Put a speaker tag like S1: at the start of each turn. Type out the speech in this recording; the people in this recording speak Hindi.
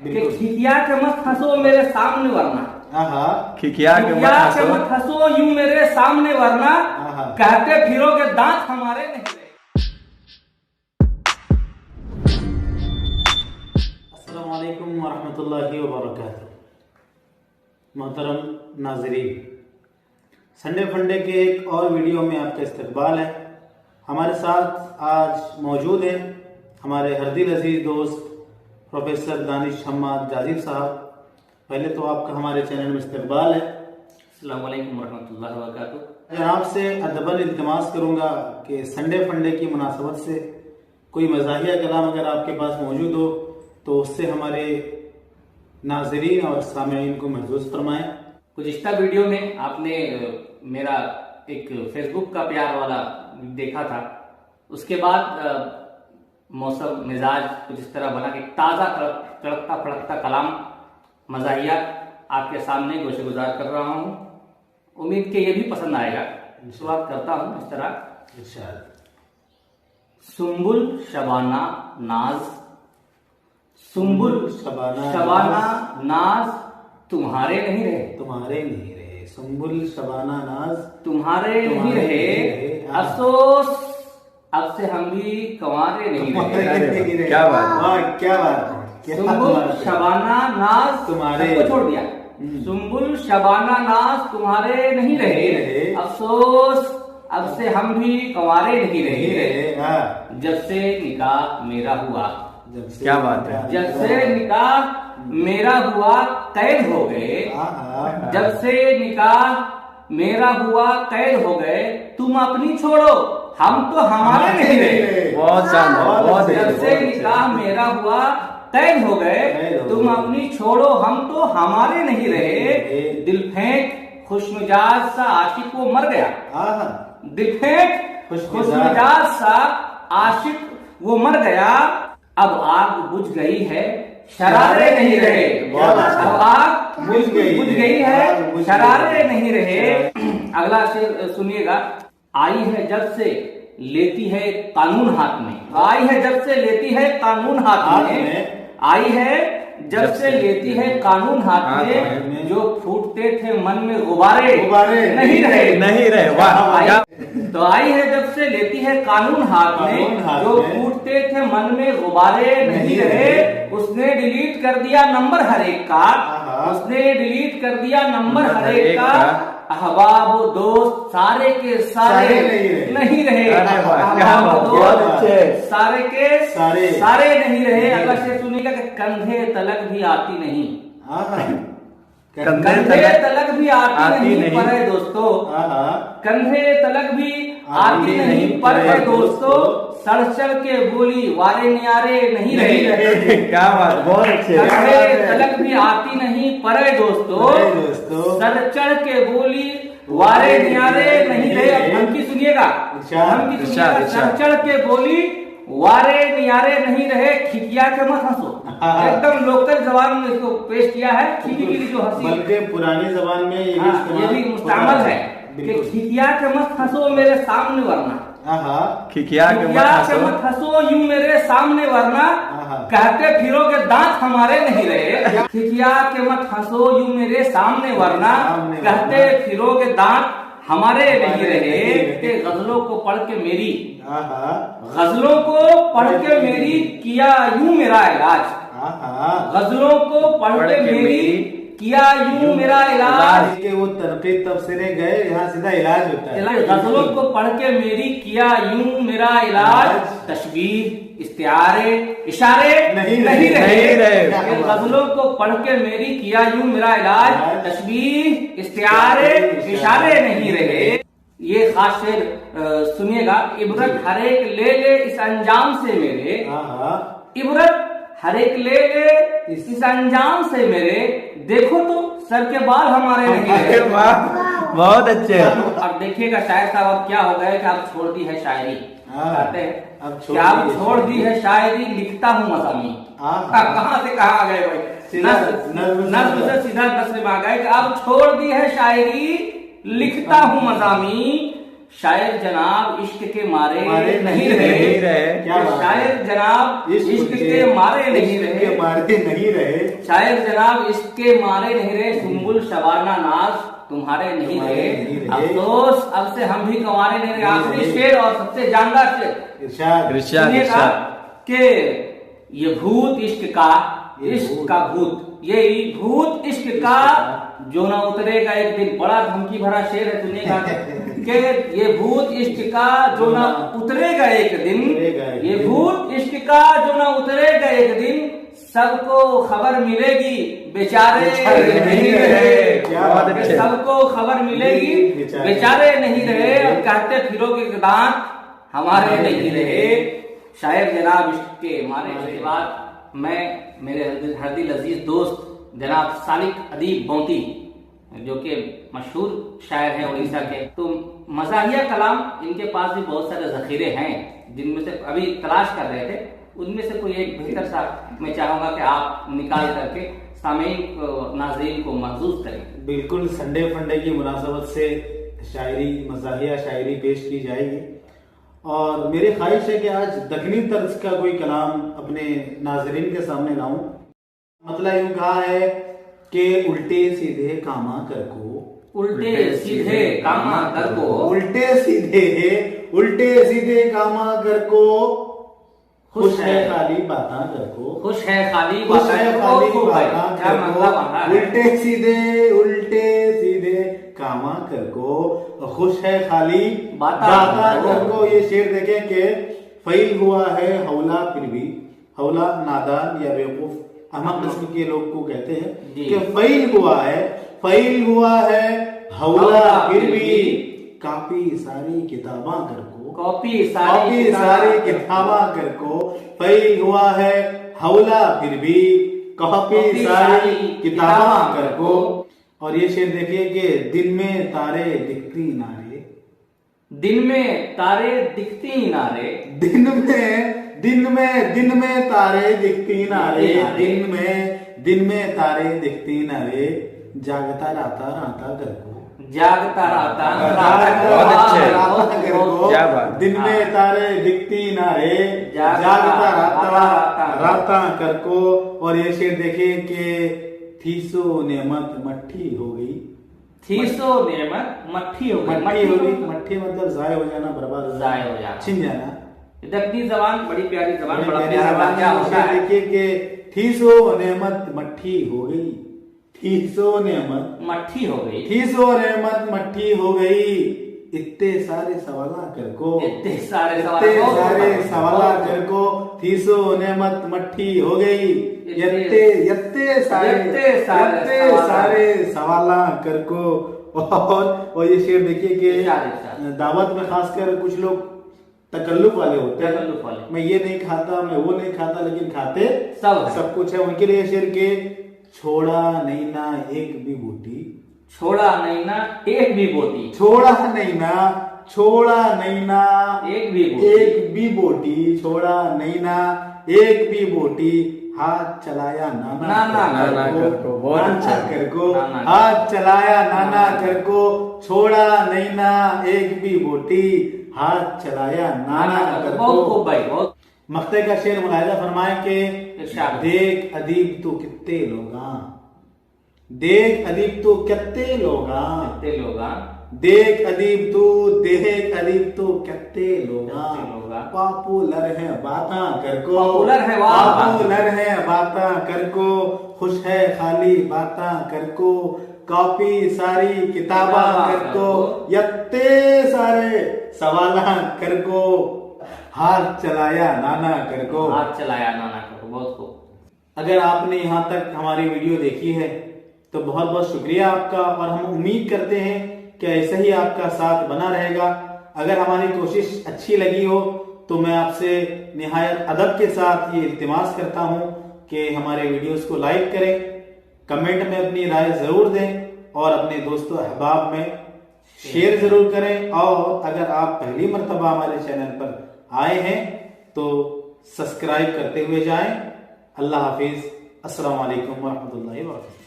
S1: कि खिकिया के मत हंसो मेरे सामने वरना,
S2: खिकिया के
S1: मत हंसो यूं मेरे सामने वरना, कहते फिरोगे दांत हमारे नहीं रहे।
S3: अस्सलाम वालेकुम वरहमतुल्लाहि वबरकातुहू। मोहतरम नाज़रीन, संडे फंडे के एक और वीडियो में आपका इस्तकबाल है। हमारे साथ आज मौजूद हैं हमारे हरदिल अजीज दोस्त प्रोफेसर दानिश हम्माद जाजिब साहब। पहले तो आपका हमारे चैनल में इस्तकबाल है।
S1: अस्सलाम वालेकुम वरहमतुल्लाहि वबरकातुहू।
S3: जनाब से अदबन इल्तिमास करूँगा कि संडे फंडे की मुनासबत से कोई मज़ाहिया कलाम अगर आपके पास मौजूद हो तो उससे हमारे नाज़रीन और सामईन को महफूज फरमाएं।
S1: गुज़िश्ता वीडियो में आपने मेरा एक फेसबुक का प्यार वाला देखा था। उसके बाद मौसम मिजाज कुछ इस तरह बना कि ताज़ा तड़कता फड़कता कलाम मज़ाहिया आपके सामने गोशेगुजार कर रहा हूँ। उम्मीद के ये भी पसंद आएगा। शुरुआत करता हूँ इस तरह। सुम्बुल शबाना नाज, सुम्बुल शबाना नाज तुम्हारे नहीं रहे,
S3: सुम्बुल शबाना नाज
S1: तुम्हारे नहीं रहे, अफसोस अब से हम भी कंवारे नहीं रहे।
S2: क्या बात
S3: है।
S1: सुम्बुल शबाना नाज
S3: तुम्हारे
S1: को छोड़ दिया। सुम्बुल शबाना नाज तुम्हारे नहीं रहे, अफसोस अब से हम भी कंवारे नहीं रहे। जब से निकाह मेरा हुआ,
S2: क्या बात है।
S1: जब से निकाह मेरा हुआ कैद हो गए, जब से निकाह मेरा हुआ कैद हो गए, तुम अपनी छोड़ो हम तो हमारे नहीं रहे।
S2: बहुत शानदार।
S1: जब से निकाह मेरा हुआ कैद हो गए, तुम अपनी छोड़ो हम तो हमारे नहीं रहे। दिल फेंक खुशमिजाज सा आशिक वो मर गया, दिल फेंक खुशमिजाज सा आशिक वो मर गया। अब आग बुझ गई है शरारे नहीं रहे, अब आग बुझ गई है शरारे नहीं रहे। अगला शेर सुनिएगा। आई है जब से लेती है कानून हाथ में, आई है जब से लेती है कानून हाथ में, आई है जब से लेती है कानून हाथ में, जो फूटते थे मन में गुब्बारे नहीं रहे। वाह। तो आई है जब से लेती है कानून हाथ में, जो फूटते थे मन में गुब्बारे नहीं रहे। उसने डिलीट कर दिया नंबर हर एक का, उसने डिलीट कर दिया नंबर हर एक का। अहबाब दोस्त सारे के सारे नहीं रहे, अहबाब दोस्त सारे के सारे नहीं रहे। अगला शेर सुनिएगा कि कंधे तलक भी आती नहीं, कंधे तलक भी आती नहीं पर है दोस्तों, कंधे तलक भी आती नहीं पर है दोस्तों। सड़ चढ़ के बोली वारे न्यारे नहीं रहे।
S2: क्या बात, बहुत अच्छे।
S1: कंधे तलक भी आती नहीं पर है दोस्तों, सड़ चढ़ के बोली वारे न्यारे नहीं रहे। अब धमकी सुनिएगा, धमकी सुनिएगा। सड़ चढ़ के बोली वारे नियारे नहीं रहे, खिकिया के मत हंसो। एकदम लोकल जबान में इसको पेश किया है। खिकी की जो हंसी,
S3: बल्कि पुरानी जबान में ये
S1: भी मुस्तमल है कि खिकिया के मत हंसो मेरे सामने वरना,
S2: खिकिया के मत
S1: हंसो यूं मेरे सामने वरना, कहते फिरोगे दांत हमारे नहीं रहे। खिकिया के मत हंसो यूं मेरे सामने वरना, कहते फिरोगे दांत हमारे नहीं रहे। कि गजलों को पढ़ के मेरी, गजलों को पढ़ के मेरी किया यूं मेरा इलाज, गजलों को पढ़ के मेरी किया यूं मेरा इलाज।
S3: के वो तनकीद तबसरे गए, यहाँ सीधा इलाज होता है।
S1: गजलों को पढ़ के मेरी किया यूं मेरा इलाज, तशबीह इस्तिआरे इशारे नहीं रहे। गजलों को पढ़ के मेरी किया यूं मेरा इलाज, तशबीह इस्तिआरे इशारे नहीं रहे। ये खास शेर सुनिएगा। इबरत हर एक ले ले इस अंजाम से मेरे, इबरत हर एक ले ले इस अंजाम से मेरे, देखो तो सर के बाल हमारे नहीं रहे।
S2: बहुत अच्छे।
S1: अब देखिएगा शायर साहब अब क्या हो गया कि आप छोड़ दी है शायरी, कहते हैं क्या आप छोड़ दी है शायरी, लिखता हूँ मज़ामी। कहाँ से कहाँ आ गए भाई, नस्ल से सीधा नस्ल में आ गए कि आप छोड़ दी है शायरी, लिखता हूँ मज़ामी। शायर जनाब इश्क के मारे नहीं रहे।
S3: क्या बात है?
S1: शायर जनाब इश्क के मारे नहीं रहे।
S3: मारे नहीं रहे।
S1: शायर जनाब इश्क के मारे नहीं रहे। सुम्बुल शबाना नाज तुम्हारे नहीं रहे। अफसोस अब से हम भी कंवारे नहीं रहे। आखिरी शेर और सबसे जानदार शेर सुनिएगा कि ये भूत इश्क का भूत, ये भूत इश्क का जो ना उतरेगा एक दिन। बड़ा धमकी भरा शेर है, सुनिएगा कि ये भूत इश्क का जो ना उतरेगा एक दिन, ये भूत इश्क का जो ना उतरेगा एक दिन, सबको खबर मिलेगी बेचारे नहीं रहे। सबको खबर मिलेगी बेचारे नहीं रहे। अब कहते फिरोगे के दांत हमारे नहीं रहे। शायर जनाब इश्क के मारे। इसके बाद मैं मेरे हरदिल अजीज दोस्त जनाब सालिक अदीब बोंती, जो कि मशहूर शायर हैं उड़ीसा के, तो मज़ाहिया कलाम इनके पास भी बहुत सारे जखीरे हैं, जिनमें से अभी तलाश कर रहे थे, उनमें से कोई एक बेहतर सा मैं चाहूंगा कि आप निकाल करके सामीन नाज़रीन को महसूस करें।
S3: बिल्कुल, संडे फंडे की मुनासबत से शायरी, मज़ाहिया शायरी पेश की जाएगी। और मेरी ख्वाहिश है कि आज दखनी तर्ज का कोई कलाम अपने नाजरीन के सामने लाऊं। मतलब यूं कहा है कि उल्टे सीधे कामा कर को,
S1: उल्टे सीधे कामा कर को,
S3: उल्टे सीधे कामा कर को, खुश है खाली बाता कर को,
S1: खुश है खाली
S3: बाता कर को, उल्टे सीधे कामा कर को, खुश है खाली बाता कर को। ये शेर देखें कि फैल हुआ है हौला, फिर भी हौला नादान या बेवकूफ अहम किस्म के लोग को कहते हैं कि फैल हुआ है हौला, फिर भी काफी सारी किताबा कर को,
S1: कॉपी सारी
S3: किताबा कर को, फैल हुआ है हौला, फिर भी काफी सारी किताबा कर को। और ये शेर देखिए कि दिन में तारे दिखती नारे,
S1: दिन में तारे दिखती नारे,
S3: दिन में तारे दिखती नारे, दिन में तारे दिखती नारे, जागता राता कर को,
S1: जागता राता
S3: दिन में तारे दिखती नारे, जागता राता कर को। और ये शेर देखिए कि थीसो नेमत मट्ठी हो गई,
S1: थीसो नेमत मट्ठी हो गई,
S3: मट्ठी मतलब जाय हो जाना, बर्बाद,
S1: जाय हो जाना,
S3: छिन जाना।
S1: दखनी जबान बड़ी प्यारी जबान, बड़ा प्यारा क्या होता है।
S3: देखिए कि थीसो नेमत मट्ठी हो गई, थीसो नेमत
S1: मट्ठी हो गई,
S3: थीसो नेमत मट्ठी हो गई, इतने सारे सवाला कर को,
S1: इतने सारे
S3: सवाला कर को, थीसो नेमत मट्ठी हो गई, यत्ते सारे सवाला कर को। और ये शेर देखिए कि दावत में खासकर कुछ लोग तकल्लुफ वाले होते हैं, मैं ये नहीं खाता, मैं वो नहीं खाता, लेकिन खाते सब कुछ है। उनके लिए शेर के छोड़ा नहीं ना एक भी बूटी,
S1: छोड़ा नहीं ना एक भी बोटी,
S3: छोड़ा नहीं ना
S1: एक भी
S3: बोटी, छोड़ा नहीं ना एक भी बोटी, हाथ चलाया नाना कर को, हाथ चलाया नाना कर को, छोड़ा नहीं ना एक भी बोटी, हाथ चलाया नाना कर को।
S1: बहुत
S3: मक्ते का शेर मुलाहिजा फरमाए कि देख अदीब तो कितने लोगा, देख अदीब तो कितने लोगा, देख अदीब तो कितने लोगा, पॉपुलर है बाता कर को, पॉपुलर है बाता कर को, खुश है खाली बाता कर को, कॉपी सारी किताबा कर को, यत्ते सारे सवाला कर को, हाथ चलाया नाना कर को,
S1: बहुत खूब।
S3: अगर आपने यहाँ तक हमारी वीडियो देखी है तो बहुत बहुत शुक्रिया आपका, और हम उम्मीद करते हैं कि ऐसे ही आपका साथ बना रहेगा। अगर हमारी कोशिश अच्छी लगी हो तो मैं आपसे निहायत अदब के साथ ये इल्तिमास करता हूँ कि हमारे वीडियोस को लाइक करें, कमेंट में अपनी राय जरूर दें, और अपने दोस्तों अहबाब में शेयर जरूर करें। और अगर आप पहली मर्तबा हमारे चैनल पर आए हैं तो सब्सक्राइब करते हुए जाएं। अल्लाह हाफिज, अस्सलाम वालेकुम व रहमतुल्लाहि व बरकातहू।